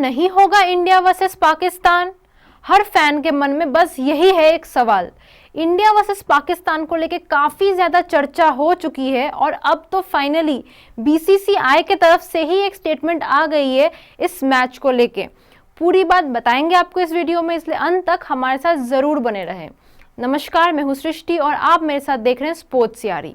नहीं होगा India versus Pakistan? हर fan के मन में बस यही है एक सवाल। इंडिया वर्सेस पाकिस्तान को लेके काफी ज्यादा चर्चा हो चुकी है और अब तो फाइनली बीसीसीआई के तरफ से ही एक स्टेटमेंट आ गई है इस मैच को लेके। पूरी बात बताएंगे आपको इस वीडियो में, इसलिए अंत तक हमारे साथ जरूर बने रहें। नमस्कार, मैं हूं सृष्टि और आप मेरे साथ देख रहे हैं स्पोर्ट्स यारी।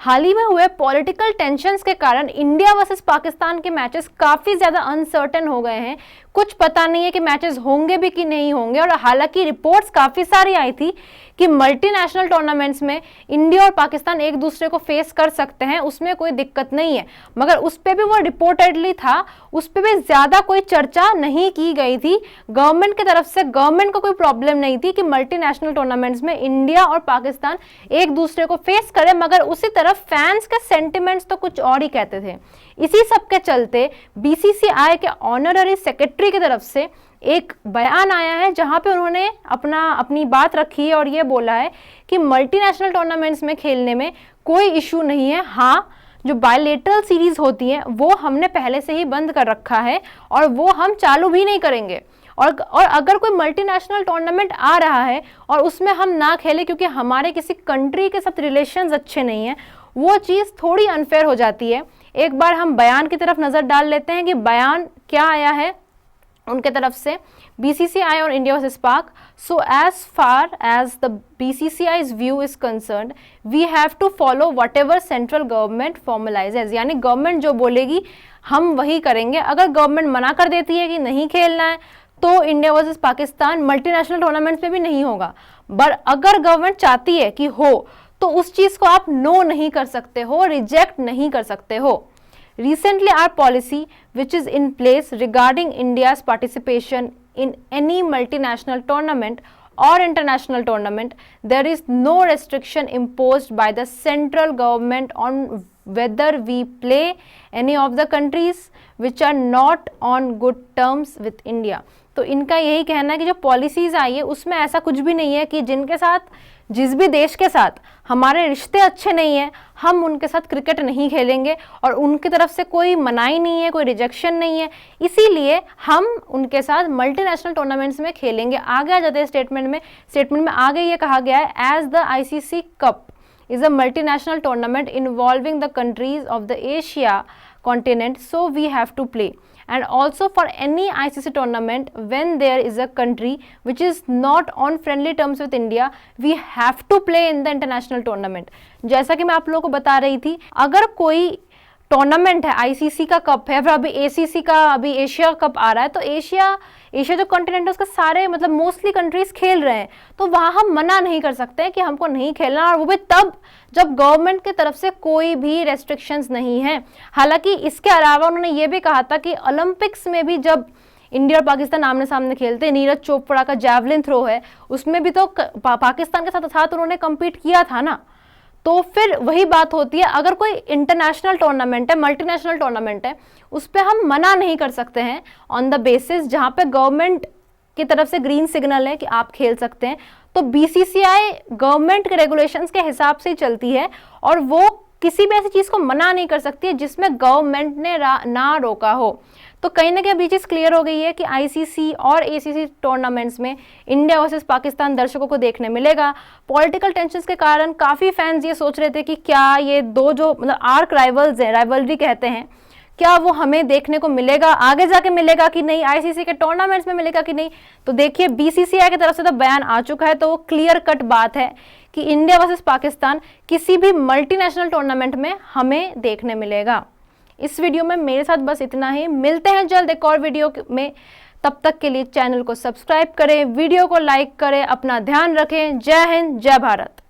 हाल ही में हुए पॉलिटिकल टेंशन्स के कारण इंडिया वर्सेस पाकिस्तान के मैचेस काफी ज्यादा अनसर्टेन हो गए हैं। कुछ पता नहीं है कि मैचेस होंगे भी कि नहीं होंगे, और हालांकि रिपोर्ट्स काफी सारी आई थी कि मल्टीनेशनल टूर्नामेंट्स में इंडिया और पाकिस्तान एक दूसरे को फेस कर सकते हैं, उसमें कोई दिक्कत नहीं है, मगर उस पर भी वो रिपोर्टेडली था, उस पर भी ज्यादा कोई चर्चा नहीं की गई थी। गवर्नमेंट की तरफ से गवर्नमेंट को कोई प्रॉब्लम नहीं थी कि मल्टीनेशनल टूर्नामेंट्स में इंडिया और पाकिस्तान एक दूसरे को फेस करे, मगर उसी तरफ फैंस के सेंटिमेंट्स तो कुछ और ही कहते थे। इसी सब के चलते बीसीसीआई के ऑनररी सेक्रेटरी की तरफ से एक बयान आया है जहां पे उन्होंने अपनी बात रखी है और ये बोला है कि मल्टीनेशनल टूर्नामेंट्स में खेलने में कोई इशू नहीं है। हाँ, जो बायलेटरल सीरीज होती हैं वो हमने पहले से ही बंद कर रखा है और वो हम चालू भी नहीं करेंगे। और अगर कोई मल्टीनेशनल टूर्नामेंट आ रहा है और उसमें हम ना खेलें क्योंकि हमारे किसी कंट्री के साथ रिलेशंस अच्छे नहीं हैं, वो चीज़ थोड़ी अनफेयर हो जाती है। एक बार हम बयान की तरफ नज़र डाल लेते हैं कि बयान क्या आया है उनके तरफ से। बीसीसीआई और India versus Pak, so as far as the BCCI's view is concerned we have to follow whatever central government formalises. यानी गवर्नमेंट जो बोलेगी हम वही करेंगे। अगर गवर्नमेंट मना कर देती है कि नहीं खेलना है तो India versus Pakistan multinational tournaments में भी नहीं होगा। बट अगर गवर्नमेंट चाहती है कि हो तो उस चीज़ को आप नो नहीं कर सकते हो, रिजेक्ट नहीं कर सकते हो। Recently, our policy, which is in place regarding India's participation in any multinational tournament or international tournament, there is no restriction imposed by the central government on whether we play any of the countries which are not on good terms with India. तो इनका यही कहना है कि जो policies आई है उसमें ऐसा कुछ भी नहीं है कि जिनके साथ, जिस भी देश के साथ हमारे रिश्ते अच्छे नहीं हैं, हम उनके साथ क्रिकेट नहीं खेलेंगे, और उनकी तरफ से कोई मनाही नहीं है, कोई रिजेक्शन नहीं है, इसीलिए हम उनके साथ मल्टीनेशनल टूर्नामेंट्स में खेलेंगे। आगे आ जाते हैं स्टेटमेंट में आगे ये कहा गया है, as the ICC cup is a multinational tournament involving the countries of the Asia continent, so we have to play. And also for any ICC tournament, when there is a country which is not on friendly terms with India, we have to play in the international tournament. जैसा कि मैं आप लोगों को बता रही थी, अगर कोई टूर्नामेंट है, आईसीसी का कप है, फिर अभी एसीसी का, अभी एशिया कप आ रहा है, तो एशिया जो कॉन्टिनेंट है उसका सारे मतलब मोस्टली कंट्रीज खेल रहे हैं, तो वहाँ हम मना नहीं कर सकते हैं कि हमको नहीं खेलना, और वो भी तब जब गवर्नमेंट की तरफ से कोई भी रेस्ट्रिक्शंस नहीं है। हालांकि इसके अलावा उन्होंने ये भी कहा था कि ओलंपिक्स में भी जब इंडिया और पाकिस्तान आमने सामने खेलते हैं, नीरज चोपड़ा का जैवलिन थ्रो है, उसमें भी तो पाकिस्तान के साथ उन्होंने कम्पीट किया था ना। तो फिर वही बात होती है, अगर कोई इंटरनेशनल टूर्नामेंट है, मल्टीनेशनल टूर्नामेंट है, उस पर हम मना नहीं कर सकते हैं ऑन द बेसिस जहाँ पे गवर्नमेंट की तरफ से ग्रीन सिग्नल है कि आप खेल सकते हैं। तो बीसीसीआई गवर्नमेंट के रेगुलेशंस के हिसाब से चलती है और वो किसी भी ऐसी चीज़ को मना नहीं कर सकती है जिसमें गवर्नमेंट ने ना रोका हो। तो कहीं ना कहीं अभी चीज़ क्लियर हो गई है कि आईसीसी और एसीसी टूर्नामेंट्स में इंडिया वर्सेस पाकिस्तान दर्शकों को देखने मिलेगा। पॉलिटिकल टेंशन्स के कारण काफ़ी फैंस ये सोच रहे थे कि क्या ये दो जो मतलब आर्क राइवल्स हैं, राइवलरी कहते हैं, क्या वो हमें देखने को मिलेगा, आगे जाके मिलेगा कि नहीं, आईसीसी के टूर्नामेंट्स में मिलेगा कि नहीं। तो देखिए बीसीसीआई की तरफ से तो बयान आ चुका है, तो वो क्लियर कट बात है कि इंडिया वर्सेस पाकिस्तान किसी भी मल्टीनेशनल टूर्नामेंट में हमें देखने मिलेगा। इस वीडियो में मेरे साथ बस इतना ही, मिलते हैं जल्द एक और वीडियो में। तब तक के लिए चैनल को सब्सक्राइब करें, वीडियो को लाइक करें, अपना ध्यान रखें। जय हिंद, जय भारत।